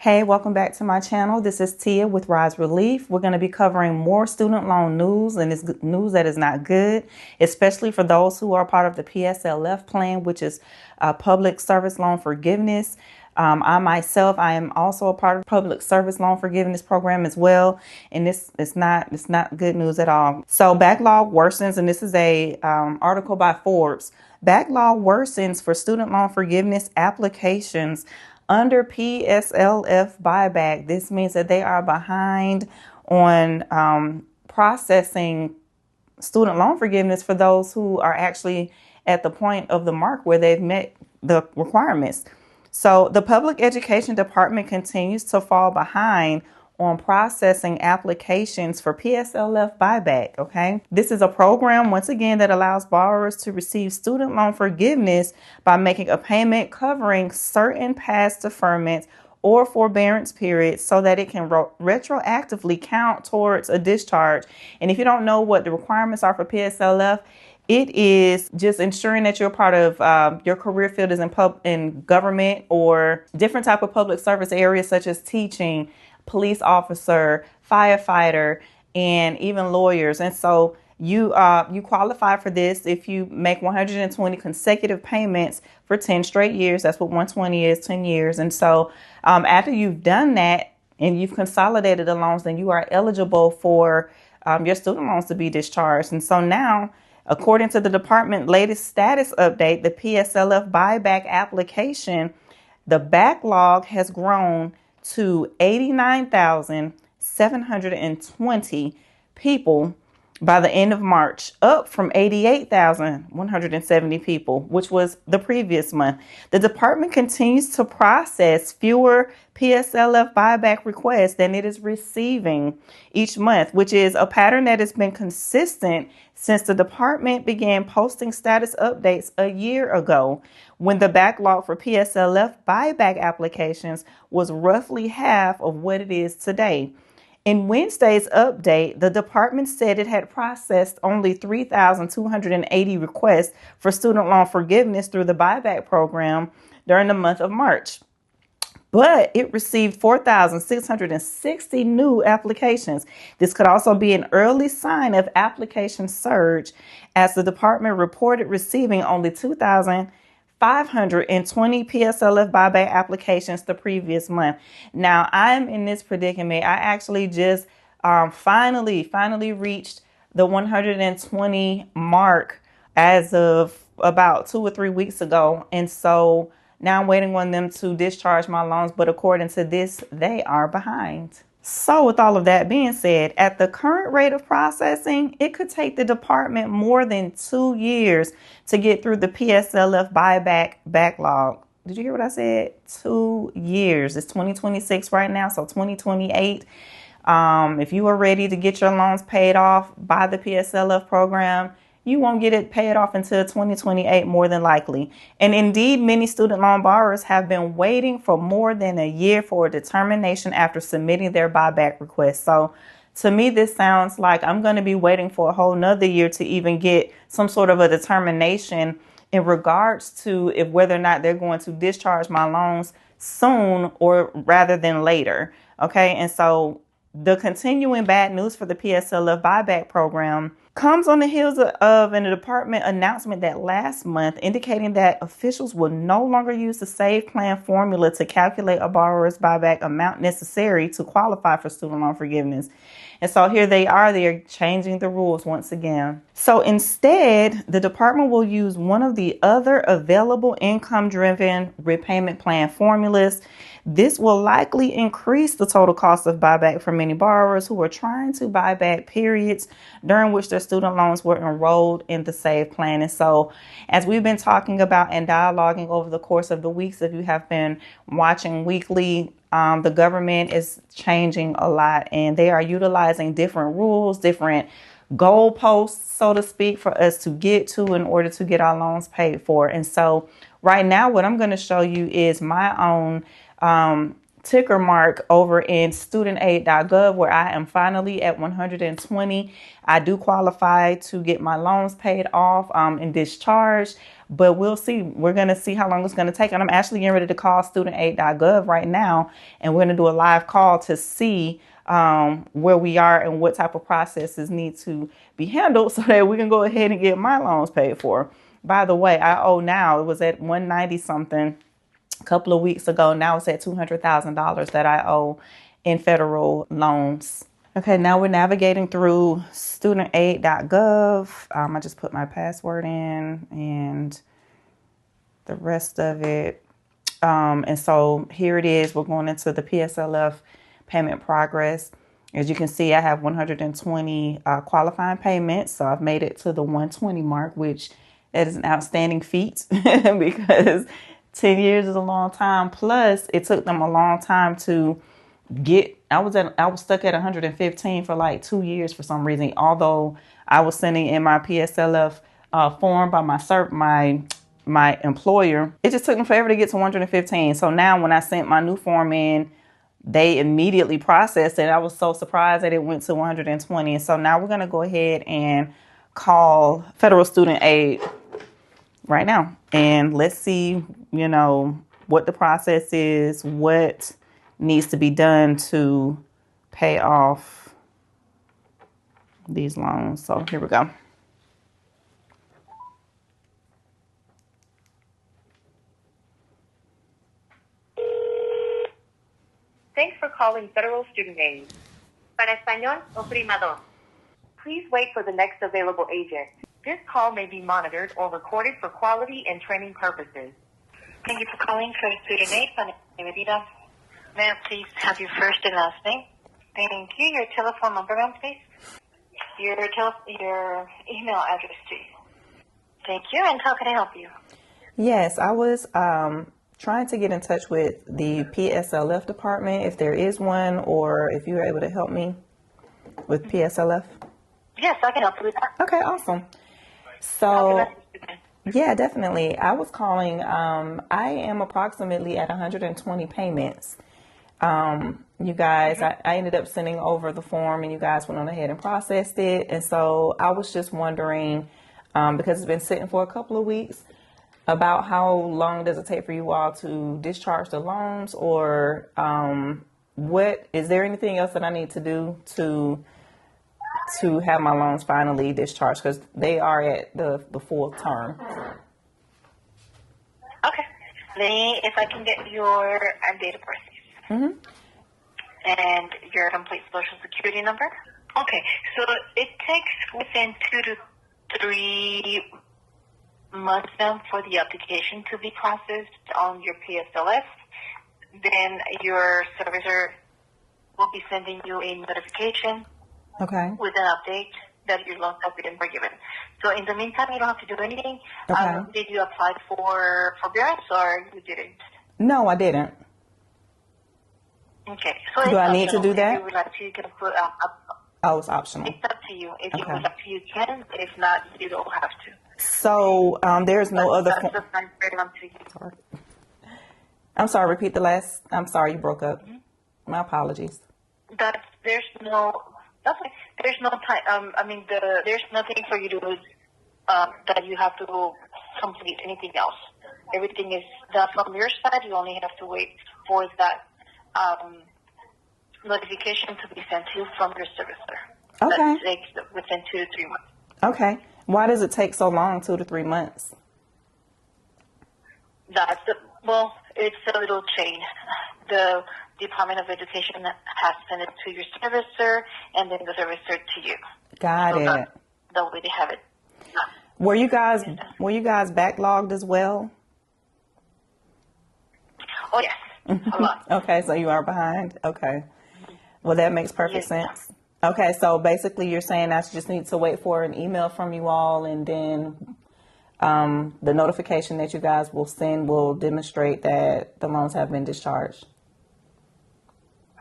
Hey, welcome back to my channel. This is Tia with RiseRelief. We're going to be covering more student loan news, and it's news that is not good, especially for those who are part of the PSLF plan, which is public service loan forgiveness. I am also a part of the public service loan forgiveness program as well, and it's not good news at all. So backlog worsens, and this is a article by Forbes. Backlog worsens for student loan forgiveness applications under PSLF buyback. This means that they are behind on processing student loan forgiveness for those who are actually at the point of the mark where they've met the requirements. So the public education department continues to fall behind on processing applications for PSLF buyback. Okay, this is a program, once again, that allows borrowers to receive student loan forgiveness by making a payment covering certain past deferments or forbearance periods so that it can retroactively count towards a discharge. And if you don't know what the requirements are for PSLF, it is just ensuring that you're part of your career field is in government or different type of public service areas such as teaching, police officer, firefighter, and even lawyers. And so you qualify for this if you make 120 consecutive payments for 10 straight years. That's what 120 is, 10 years. And so after you've done that and you've consolidated the loans, then you are eligible for your student loans to be discharged. And so now, according to the department latest status update, the PSLF buyback application, the backlog has grown to 89,720 people by the end of March, up from 88,170 people, which was the previous month. The department continues to process fewer PSLF buyback requests than it is receiving each month, which is a pattern that has been consistent since the department began posting status updates a year ago, when the backlog for PSLF buyback applications was roughly half of what it is today. In Wednesday's update, the department said it had processed only 3,280 requests for student loan forgiveness through the buyback program during the month of March. But it received 4,660 new applications. This could also be an early sign of application surge, as the department reported receiving only 2,520 PSLF buyback applications the previous month. Now, I'm in this predicament. I actually just finally reached the 120 mark as of about 2 or 3 weeks ago. And so now I'm waiting on them to discharge my loans. But according to this, they are behind. So with all of that being said, at the current rate of processing, it could take the department more than 2 years to get through the PSLF buyback backlog. Did you hear what I said? 2 years. It's 2026 right now, so 2028. If you are ready to get your loans paid off by the PSLF program, you won't get it paid off until 2028, more than likely. And indeed, many student loan borrowers have been waiting for more than a year for a determination after submitting their buyback request. So to me, this sounds like I'm going to be waiting for a whole nother year to even get some sort of a determination in regards to if whether or not they're going to discharge my loans soon or rather than later. Okay. And so the continuing bad news for the PSLF buyback program comes on the heels of an department announcement that last month indicating that officials will no longer use the SAVE plan formula to calculate a borrower's buyback amount necessary to qualify for student loan forgiveness. And so here they are changing the rules once again. So instead, the department will use one of the other available income-driven repayment plan formulas. This will likely increase the total cost of buyback for many borrowers who are trying to buy back periods during which their student loans were enrolled in the SAVE plan. And so, as we've been talking about and dialoguing over the course of the weeks, if you have been watching weekly, the government is changing a lot, and they are utilizing different rules, different goalposts, so to speak, for us to get to in order to get our loans paid for. And so right now, what I'm going to show you is my own ticker mark over in studentaid.gov where I am finally at 120. I do qualify to get my loans paid off and discharged, but we'll see. We're going to see how long it's going to take. And I'm actually getting ready to call studentaid.gov right now, and we're going to do a live call to see where we are and what type of processes need to be handled so that we can go ahead and get my loans paid for. By the way, I owe now, it was at 190 something a couple of weeks ago. Now it's at $200,000 that I owe in federal loans. Okay, now we're navigating through studentaid.gov. I just put my password in and the rest of it. And so here it is. We're going into the PSLF payment progress. As you can see, I have 120 qualifying payments. So I've made it to the 120 mark, which that is an outstanding feat because 10 years is a long time. Plus, it took them a long time to get. I was stuck at 115 for like 2 years for some reason. Although I was sending in my PSLF form by my employer, it just took them forever to get to 115. So now when I sent my new form in, they immediately processed it. I was so surprised that it went to 120. And so now we're going to go ahead and call Federal Student Aid right now. And let's see, what the process is, what needs to be done to pay off these loans. So here we go. Thanks for calling Federal Student Aid. Para español, oprima dos. Please wait for the next available agent. This call may be monitored or recorded for quality and training purposes. Thank you for calling Federal Student Aid. May I please have your first and last name? Thank you. Your telephone number, ma'am, please. Your email address, please. Thank you. And how can I help you? Yes, I was trying to get in touch with the PSLF department, if there is one, or if you were able to help me with PSLF. Yes, I can help you with that. Okay, awesome. So, yeah, definitely. I was calling. I am approximately at 120 payments. You guys, I ended up sending over the form, and you guys went on ahead and processed it. And so I was just wondering, because it's been sitting for a couple of weeks, about how long does it take for you all to discharge the loans, or what is there anything else that I need to do to have my loans finally discharged, because they are at the full term. Okay. If I can get your date of birth. Mm-hmm. And your complete social security number. Okay. So it takes within 2 to 3 months now for the application to be processed on your PSLF. Then your servicer will be sending you a notification. Okay. With an update that your loans have been forgiven. So in the meantime, you don't have to do anything. Okay. Did you apply for forbearance or you didn't? No, I didn't. Okay. So do I need to do that? If you would like to, you can put Oh, it's optional. It's up to you. If you would like to, you can. If not, you don't have to. So there's no other. Sorry. I'm sorry. Repeat the last. I'm sorry, you broke up. Mm-hmm. My apologies. There's no time. There's nothing for you to do that you have to complete anything else. Everything is done from your side. You only have to wait for that notification to be sent to you from your servicer. Okay. That takes within 2 to 3 months. Okay. Why does it take so long, 2 to 3 months? It's a little chain. The Department of Education has sent it to your servicer, and then the servicer to you. Got it. The way they have it. Were you guys backlogged as well? Oh yes, a lot. Okay, so you are behind. Okay, well that makes perfect sense. Okay, so basically you're saying I just need to wait for an email from you all, and then the notification that you guys will send will demonstrate that the loans have been discharged.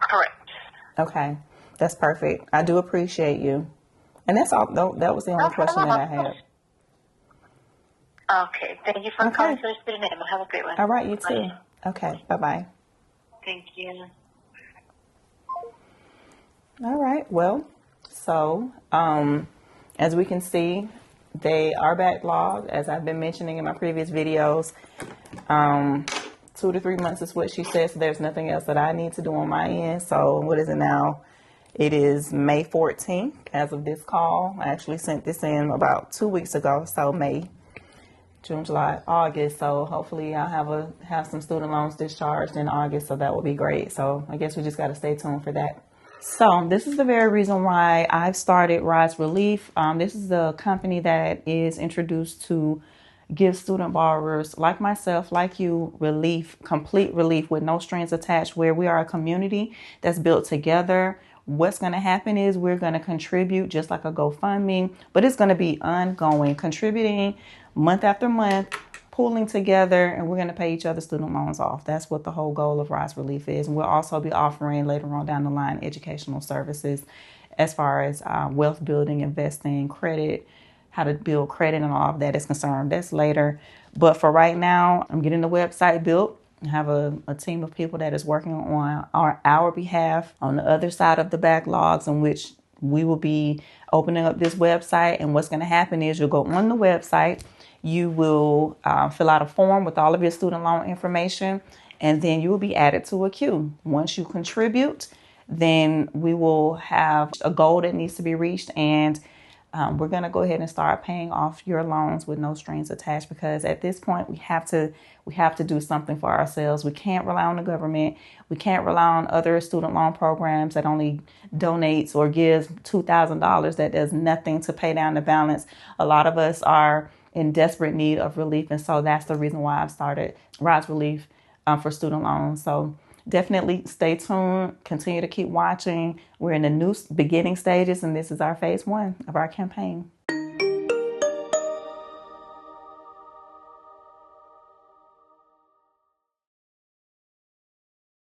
Correct. Okay, that's perfect. I do appreciate you. And that's all. That was the only question that I had. Okay, thank you for calling for the student name. Have a great one. All right, you too. Okay, bye-bye. Thank you. All right. Well, so as we can see, they are backlogged, as I've been mentioning in my previous videos. 2 to 3 months is what she says. So there's nothing else that I need to do on my end. So what is it now? It is May 14th as of this call. I actually sent this in about 2 weeks ago. So May, June, July, August. So hopefully I'll have some student loans discharged in August. So that will be great. So I guess we just got to stay tuned for that. So this is the very reason why I've started RiseRelief. This is a company that is introduced to give student borrowers like myself, like you, relief, complete relief with no strings attached, where we are a community that's built together. What's going to happen is we're going to contribute just like a GoFundMe, but it's going to be ongoing, contributing month after month, pooling together, and we're going to pay each other student loans off. That's what the whole goal of RiseRelief is. And we'll also be offering later on down the line educational services as far as wealth building, investing, credit, how to build credit and all of that is concerned. That's later. But for right now, I'm getting the website built. I have a team of people that is working on our behalf on the other side of the backlogs, in which we will be opening up this website. And what's going to happen is you'll go on the website, you will fill out a form with all of your student loan information, and then you will be added to a queue. Once you contribute, then we will have a goal that needs to be reached, and we're going to go ahead and start paying off your loans with no strings attached, because at this point we have to do something for ourselves. We can't rely on the government. We can't rely on other student loan programs that only donates or gives $2,000 that does nothing to pay down the balance. A lot of us are in desperate need of relief, and so that's the reason why I've started RiseRelief for student loans. So definitely stay tuned. Continue to keep watching. We're in the new beginning stages, and this is our phase 1 of our campaign.